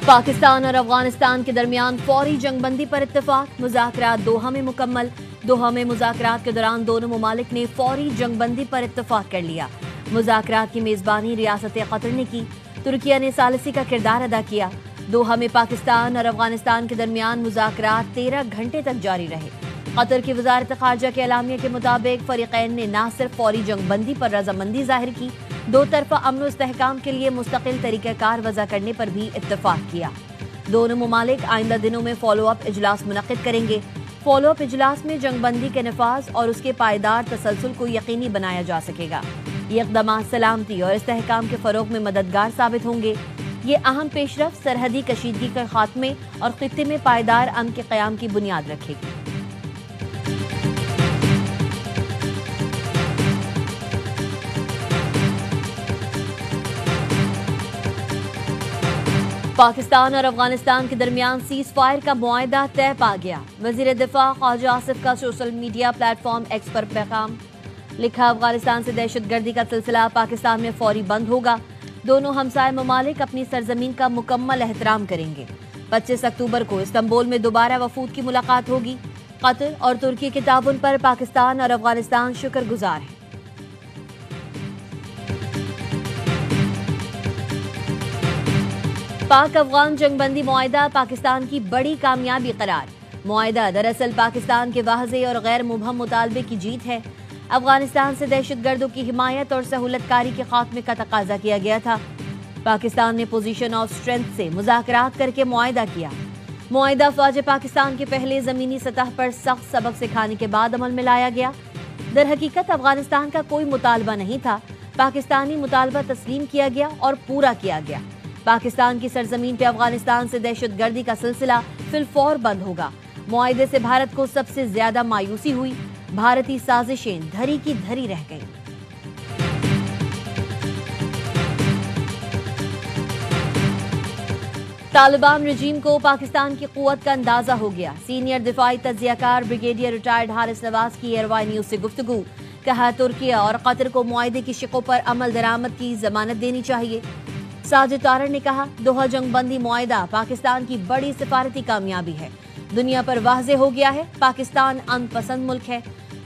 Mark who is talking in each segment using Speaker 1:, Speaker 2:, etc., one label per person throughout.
Speaker 1: पाकिस्तान और अफगानिस्तान के दरमियान फौरी जंगबंदी पर इत्तेफाक, मुज़ाकरात दोहा में मुकम्मल। दोहा में मुज़ाकरात के दौरान दोनों ममालिक ने फौरी जंगबंदी पर इत्तेफाक कर लिया। मुज़ाकरात की मेज़बानी रियासत कतर ने की। तुर्किया ने सालिसी का किरदार अदा किया। दोहा में पाकिस्तान और अफगानिस्तान के दरमियान मुज़ाकरात 13 घंटे तक जारी रहे। कतर की वज़ारत ख़ारजा के एलामिया के मुताबिक फ़रीक़ैन ने न सिर्फ फौरी जंगबंदी पर रज़ामंदी ज़ाहिर की, दो तरफ़ा अमन इस्तेहकाम के लिए मुस्तकिल तरीक़ाकार वज़ा करने पर भी इत्तफ़ाक़ किया। दोनों ममालिक आइंदा दिनों में फॉलो अप इजलास मुनक़्क़िद करेंगे। फॉलो अप इजलास में जंगबंदी के नफाज और उसके पायदार तसलसल को यकीनी बनाया जा सकेगा। ये इक़दामात सलामती और इस्तेहकाम के फ़रोग़ में मददगार साबित होंगे। ये अहम पेशरफ़्त सरहदी कशीदगी के खात्मे और ख़ित्ते में पायदार अमन के क़याम की बुनियाद रखेगी। पाकिस्तान और अफगानिस्तान के दरमियान सीज़ फायर का मुआहदा तय पा गया। वज़ीर दिफा ख्वाजा आसिफ का सोशल मीडिया प्लेटफॉर्म एक्स पर पैगाम लिखा, अफगानिस्तान से दहशतगर्दी का सिलसिला पाकिस्तान में फौरी बंद होगा। दोनों हमसाय ममालिक अपनी सरजमीन का मुकम्मल एहतराम करेंगे। 25 अक्टूबर को इस्तांबुल में दोबारा वफूद की मुलाकात होगी। कतर और तुर्की के ताउन पर पाकिस्तान और अफगानिस्तान शुक्रगुजार हैं। पाक अफगान जंगबंदी मुआहदा पाकिस्तान की बड़ी कामयाबी करार। मुआहदा दरअसल पाकिस्तान के वाज़ेह और गैर मुबहम मुतालबे की जीत है। अफगानिस्तान से दहशतगर्दों की हिमायत और सहूलतकारी के खात्मे का तकाजा किया गया था। पाकिस्तान ने पोजीशन ऑफ स्ट्रेंथ से मुज़ाकरात करके मुआहदा किया। मुआहदा फ़ौज पाकिस्तान के पहले ज़मीनी सतह पर सख्त सबक सिखाने के बाद अमल में लाया गया। दर हकीकत अफगानिस्तान का कोई मुतालबा नहीं था। पाकिस्तानी मुतालबा तस्लीम किया गया और पूरा किया गया। पाकिस्तान की सरजमीन पे अफगानिस्तान से दहशतगर्दी का सिलसिला फिलफौर बंद होगा। मुआहदे से भारत को सबसे ज्यादा मायूसी हुई। भारतीय साजिशें धरी की धरी रह गईं। तालिबान रजीम को पाकिस्तान की कुव्वत का अंदाजा हो गया। सीनियर दिफाई तज्जियाकार ब्रिगेडियर रिटायर्ड हारिस नवाज की एयरवाई न्यूज से गुफ्तगू। कहा, तुर्किया और कतर को मुआहदे की शिकों पर अमल दरामद की जमानत देनी चाहिए। साजिद तारर ने कहा, दोहा जंगबंदी मुआहदा पाकिस्तान की बड़ी सिफारती कामयाबी है। दुनिया पर वाज़ेह हो गया है पाकिस्तान अमन पसंद मुल्क है।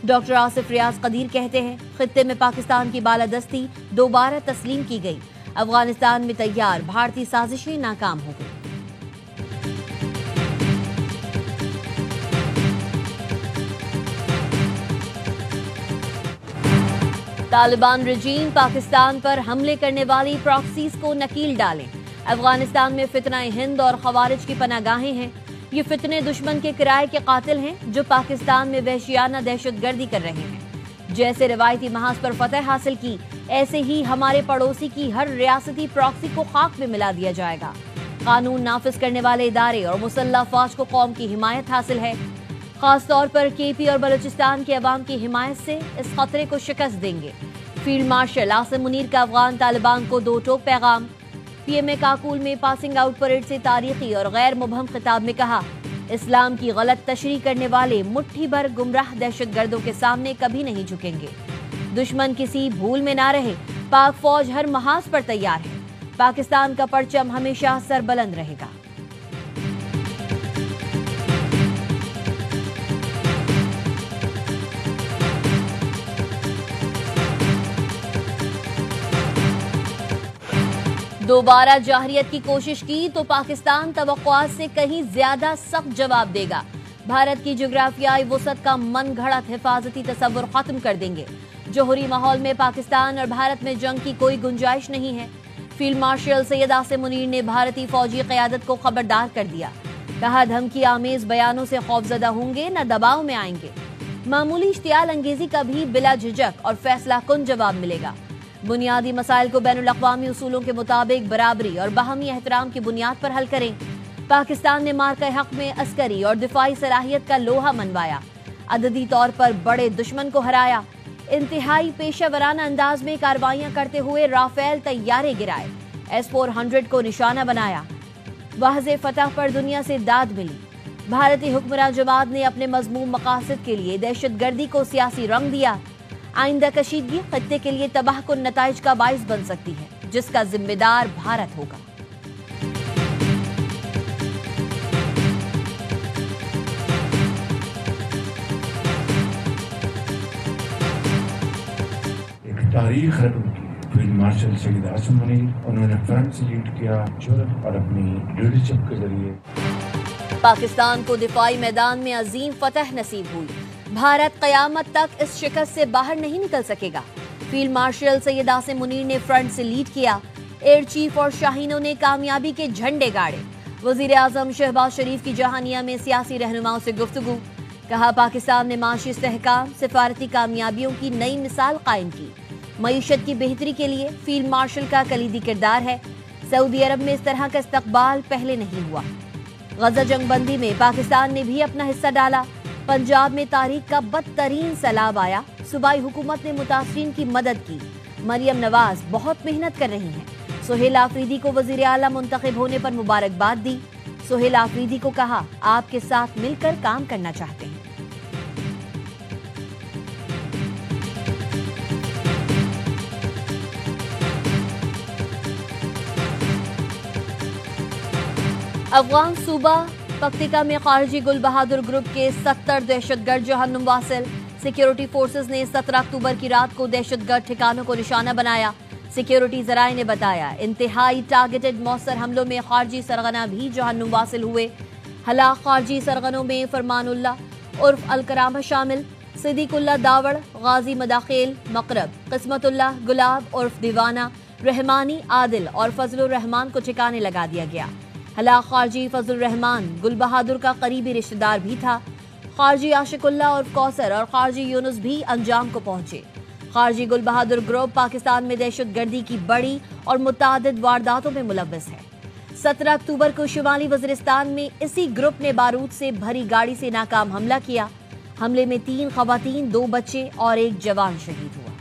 Speaker 1: डॉक्टर आसिफ रियाज कदीर कहते हैं, खित्ते में पाकिस्तान की बालादस्ती दोबारा तस्लीम की गई। अफगानिस्तान में तैयार भारतीय साजिशें नाकाम हो गई। तालिबान रजीम पाकिस्तान पर हमले करने वाली प्रॉक्सीज को नकील डालें। अफगानिस्तान में फितना हिंद और खवारिज की पनागाहें हैं। ये फितने दुश्मन के किराए के कातिल हैं जो पाकिस्तान में वहशियाना दहशतगर्दी कर रहे हैं। जैसे रिवायती महाज पर फतह हासिल की, ऐसे ही हमारे पड़ोसी की हर रियासती प्रॉक्सी को खाक में मिला दिया जाएगा। कानून नाफिज करने वाले इदारे और मुसल्लह फौज को कौम की हिमायत हासिल है। खास तौर पर केपी और बलूचिस्तान के अवाम की हिमायत से इस खतरे को शिकस्त देंगे। फील्ड मार्शल आसिम मुनीर का अफगान तालिबान को दो टोक पैगाम। पीएमए काकुल में पासिंग आउट परेड से तारीखी और गैर मुबहम खिताब में कहा, इस्लाम की गलत तशरीह करने वाले मुट्ठी भर गुमराह दहशतगर्दों के सामने कभी नहीं झुकेंगे। दुश्मन किसी भूल में ना रहे, पाक फौज हर महाज पर तैयार है। पाकिस्तान का परचम हमेशा सरबुलंद रहेगा। दोबारा जाहरियत की कोशिश की तो पाकिस्तान तवक्कुआत से कहीं ज्यादा सख्त जवाब देगा। भारत की जोग्राफियाई वसअत का मन घड़त हिफाजती तसव्वुर खत्म कर देंगे। जोहरी माहौल में पाकिस्तान और भारत में जंग की कोई गुंजाइश नहीं है। फील्ड मार्शल सैयद आसिम मुनीर ने भारतीय फौजी क़यादत को खबरदार कर दिया। कहा, धमकी आमेज बयानों से खौफजदा होंगे न दबाव में आएंगे। मामूली इश्तियाल अंगेजी का भी बिला झिझक और फैसला कुन जवाब मिलेगा। बुनियादी मसाइल को बैनुल अक़वामी उसूलों के मुताबिक बराबरी और बाहमी एहतराम की बुनियाद पर हल करें। पाकिस्तान ने मार्का हक में अस्करी और दिफाई सलाहियत का लोहा मनवाया। अददी तौर पर बड़े दुश्मन को हराया। इंतहाई पेशेवराना अंदाज में कार्रवाइयां करते हुए राफेल तैयारे गिराए। S-400 को निशाना बनाया। वाज़ेह फतह पर दुनिया से दाद मिली। भारतीय हुक्मरान जमात ने अपने मज़मूम मकासद के लिए दहशतगर्दी को सियासी रंग दिया। आइंदा कशीदगी खत्ते के लिए तबाहकुन नताइज का बाइस बन सकती है, जिसका जिम्मेदार भारत होगा।
Speaker 2: तारीख रकम की फील्ड मार्शल सईद आसिम मुनीर, उन्होंने फ्रंट से लीड किया जुर्रत और अपनी लीडरशिप के जरिए।
Speaker 1: पाकिस्तान को दिफाई मैदान में अजीम फतह नसीब हुई। भारत कयामत तक इस शिकस्त से बाहर नहीं निकल सकेगा। फील्ड मार्शल सैयद आसिम मुनीर ने फ्रंट से लीड किया। एयर चीफ और शाहीनों ने कामयाबी के झंडे गाड़े। वजीर आजम शहबाज शरीफ की जहानिया में सियासी रहनुमाओं से गुफ्तगू। कहा पाकिस्तान ने माशी इस्तेहकाम, सिफारती कामयाबियों की नई मिसाल कायम की। मईशत की बेहतरी के लिए फील्ड मार्शल का कलीदी किरदार है। सऊदी अरब में इस तरह का इस्तकबाल पहले नहीं हुआ। गजा जंगबंदी में पाकिस्तान ने भी अपना हिस्सा डाला। पंजाब में तारीख का बदतरीन सैलाब आया। सूबाई हुकूमत ने मुतासरीन की मदद की। मरियम नवाज बहुत मेहनत कर रही हैं। सुहेल आफरीदी को वजीर आला मुंतखब होने पर मुबारकबाद दी। सुहेल आफरीदी को कहा आपके साथ मिलकर काम करना चाहते हैं। अफगान सूबा पक्तिका में खारजी गुल बहादुर ग्रुप के 70 दहशतगर्द जहन्नुम वासिल। सिक्योरिटी फोर्सेस ने 17 अक्टूबर की रात को दहशतगर्द ठिकानों को निशाना बनाया। सिक्योरिटी जराये ने बताया इंतहाई टारगेटेड मौसर हमलों में खारजी सरगना भी जहन्नुम वासिल हुए। हलाक खारजी सरगनों में फरमानुल्लाह उर्फ अलकरामा शामिल, सिद्दीकुल्लाह दावड़, गाजी मदाखिल, मकरब, किस्मतुल्लाह गुलाब उर्फ दीवाना, रहमानी आदिल और फजलुर रहमान को ठिकाने लगा दिया गया। हलाक खारजी फजलुर रहमान गुल बहादुर का करीबी रिश्तेदार भी था। खारजी आशिकुल्लाह और कौसर और खारजी यूनुस भी अंजाम को पहुंचे। खारजी गुल बहादुर ग्रुप पाकिस्तान में दहशतगर्दी की बड़ी और मुतादिद वारदातों में मुलव्वस है। 17 अक्टूबर को शुमाली वज़ीरिस्तान में इसी ग्रुप ने बारूद से भरी गाड़ी से नाकाम हमला किया। हमले में 3 खवातीन, 2 बच्चे और 1 जवान शहीद हुआ।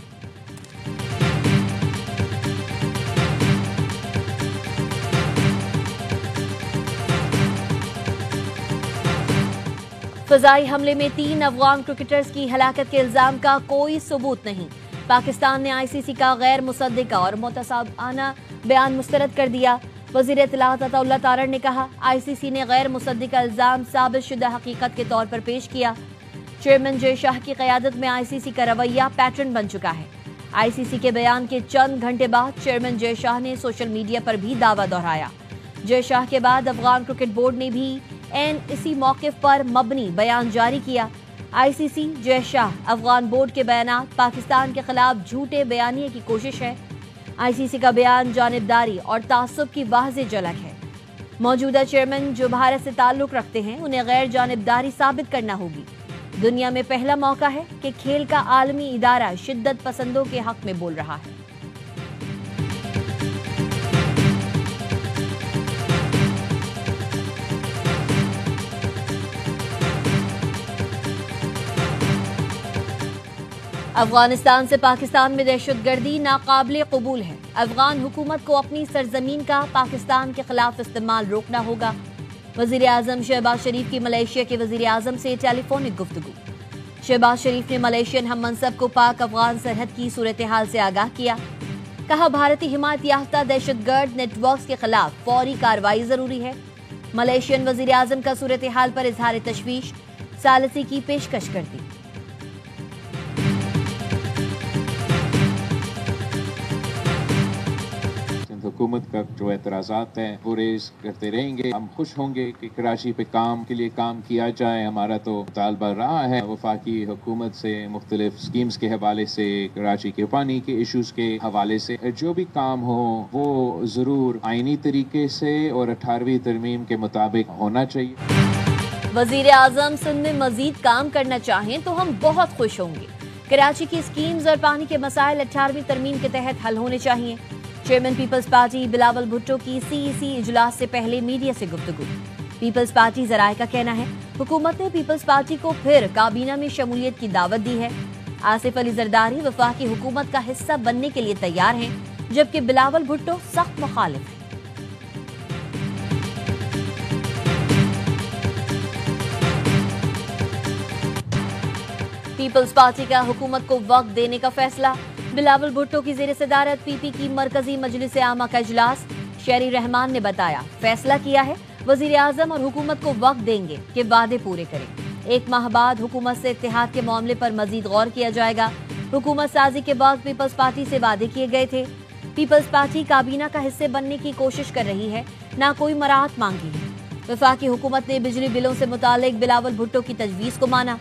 Speaker 1: फजाई हमले में 3 अफगान क्रिकेटर्स की हलाकत के इल्जाम का कोई सबूत नहीं। पाकिस्तान ने आईसीसी का गैर मुसद्दिका और मुतसाबाना बयान मुस्तरद कर दिया। वजीर इत्तलात अताउल्लाह तारड़ ने कहा आईसीसी ने गैर मुसद्दिका इल्जाम साबित शुदा हकीकत के तौर पर पेश किया। चेयरमैन जय शाह की क़यादत में आईसीसी का रवैया पैटर्न बन चुका है। आईसीसी के बयान के चंद घंटे बाद चेयरमैन जय शाह ने सोशल मीडिया पर भी दावा दोहराया। जय शाह के बाद अफगान क्रिकेट बोर्ड ने भी इसी मौक़िफ़ पर मबनी बयान जारी किया। आईसीसी, जय शाह, अफगान बोर्ड के बयानात पाकिस्तान के खिलाफ झूठे बयानिए की कोशिश है। आईसीसी का बयान जानिबदारी और तासुब की वाज़ेह झलक है। मौजूदा चेयरमैन जो भारत से ताल्लुक़ रखते हैं उन्हें गैर जानिबदारी साबित करना होगी। दुनिया में पहला मौका है कि खेल का आलमी इदारा शिद्दत पसंदों के हक में बोल रहा है। अफगानिस्तान से पाकिस्तान में दहशतगर्दी नाकाबिले कबूल है। अफगान हुकूमत को अपनी सरजमीन का पाकिस्तान के खिलाफ इस्तेमाल रोकना होगा। वजीर आजम शहबाज शरीफ की मलेशिया के वजीर आजम से टेलीफोनिक गुफ्तगू। शहबाज शरीफ ने मलेशियन हम मनसब को पाक अफगान सरहद की सूरत हाल से आगाह किया। कहा भारतीय हिमायत याफ्ता दहशतगर्द नेटवर्क के खिलाफ फौरी कार्रवाई जरूरी है। मलेशियन वजीर आजम का सूरत हाल पर इजहार तशवीश, सालसी की पेशकश कर दी।
Speaker 3: हुकूमत का जो एतराज़ात हैं वो रेज़ करते रहेंगे। हम खुश होंगे कि कराची पे काम के लिए काम किया जाए। हमारा तो मुतालबा रहा है वफाकी हुकूमत से मुख्तलिफ स्कीम्स के हवाले से, कराची के पानी के इशूज़ के हवाले से जो भी काम हो वो ज़रूर आइनी तरीके से और 18वीं तरमीम के मुताबिक होना चाहिए।
Speaker 1: वज़ीर आज़म सिंध में मजीद काम करना चाहें तो हम बहुत खुश होंगे। कराची की स्कीम्स और पानी के मसाइल 18वीं तरमीम के तहत हल होने चाहिए। Chairman Peoples Party Bilawal Bhutto की सीईसी इजलास से पहले मीडिया से गुफ्तगू। पीपल्स पार्टी जराये का कहना है हुकूमत ने पीपल्स पार्टी को फिर काबीना में शमूलियत की दावत दी है। आसिफ अली जरदारी वफाकी हुकूमत का हिस्सा बनने के लिए तैयार हैं, जबकि बिलावल भुट्टो सख्त मुखालिफ हैं। पीपल्स पार्टी का हुकूमत को वक्त देने का फैसला। बिलावल भुट्टो की ज़ेर सदारत पीपी की मरकजी मजलिस आमा का इजलास। शेरी रहमान ने बताया फैसला किया है वजीर आजम और हुकूमत को वक्त देंगे कि वादे पूरे करें। 1 माह बाद हुकूमत से इत्तेहाद के मामले पर मजीद गौर किया जाएगा। حکومت سازی کے بعد پیپلز پارٹی سے وعدے کیے گئے تھے. پیپلز پارٹی کابینہ کا حصے بننے کی کوشش کر رہی ہے، نہ کوئی مراعات مانگی ہے. وفاقی حکومت نے بجلی بلوں سے متعلق بلاول بھٹو کی تجویز کو مانا.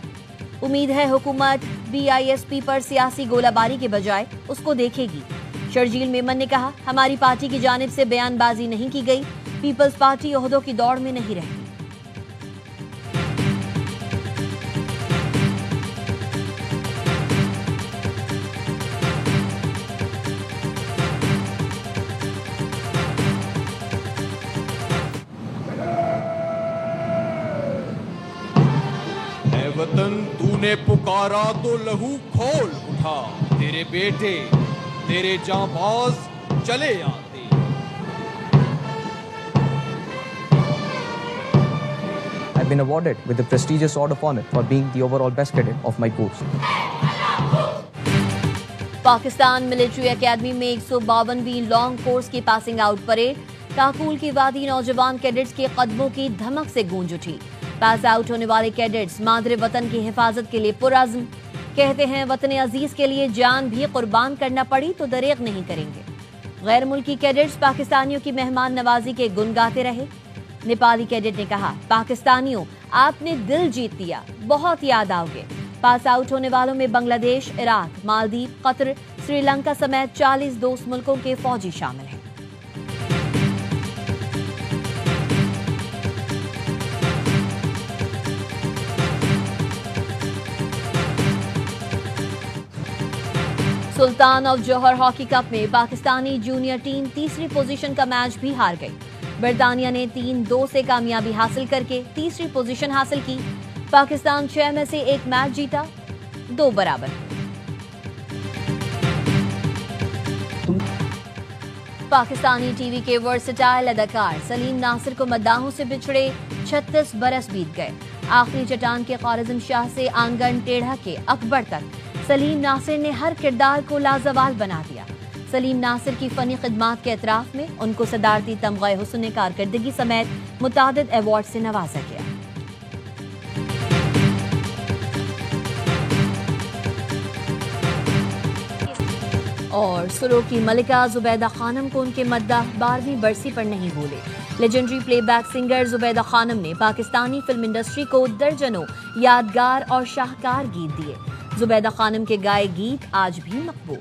Speaker 1: امید ہے حکومت BISP پر سیاسی گولہ باری کے بجائے اس کو دیکھے گی. شرجیل میمن نے کہا، ہماری پارٹی کی جانب سے بیان بازی نہیں کی گئی. پیپلز پارٹی عہدوں کی دوڑ میں نہیں رہتی.
Speaker 4: اے وطن تو نے پکارا تو لہو کھول اٹھا، تیرے بیٹے تیرے جاں باز چلے آتے.
Speaker 5: I've been awarded with the prestigious Order of Honor for being the overall best cadet of my course.
Speaker 1: Pakistan military academy میں 152ویں لانگ کورس کی پاسنگ آؤٹ پریڈ. کاکول کی وادی نوجوان کیڈٹس کے قدموں کی دھمک سے گونج اٹھی. پاس آؤٹ ہونے والے کیڈٹس مادر وطن کی حفاظت کے لیے پرعزم. کہتے ہیں وطن عزیز کے لیے جان بھی قربان کرنا پڑی تو دریغ نہیں کریں گے. غیر ملکی کیڈٹس پاکستانیوں کی مہمان نوازی کے گن گاتے رہے. نیپالی کیڈٹ نے کہا، پاکستانیوں آپ نے دل جیت لیا، بہت یاد آؤ گے. پاس آؤٹ ہونے والوں میں بنگلہ دیش، عراق، مالدیپ، قطر، سری لنکا سمیت 40 دوست ملکوں کے فوجی شامل ہیں. سلطان آف جوہر ہاکی کپ میں پاکستانی جونیئر ٹیم تیسری پوزیشن کا میچ بھی ہار گئی. برطانیہ نے 3-2 سے کامیابی حاصل کر کے تیسری پوزیشن حاصل کی. پاکستان 6 میں سے 1 میچ جیتا، 2 برابر. پاکستانی ٹی وی کے ورسٹائل اداکار سلیم ناصر کو مداحوں سے بچھڑے 36 برس بیت گئے. آخری چٹان کے خوارزم شاہ سے آنگن ٹیڑھا کے اکبر تک سلیم ناصر نے ہر کردار کو لازوال بنا دیا. سلیم ناصر کی فنی خدمات کے اعتراف میں ان کو صدارتی تمغہ حسن کارکردگی سمیت متعدد ایوارڈ سے نوازا گیا. اور سرو کی ملکہ زبیدہ خانم کو ان کے مداح 12ویں برسی پر نہیں بھولے. Legendary playback singer Zubaida Khanum نے پاکستانی فلم انڈسٹری کو درجنوں یادگار اور شاہکار گیت دیے. زبیدہ خانم کے گائے گیت آج بھی مقبول.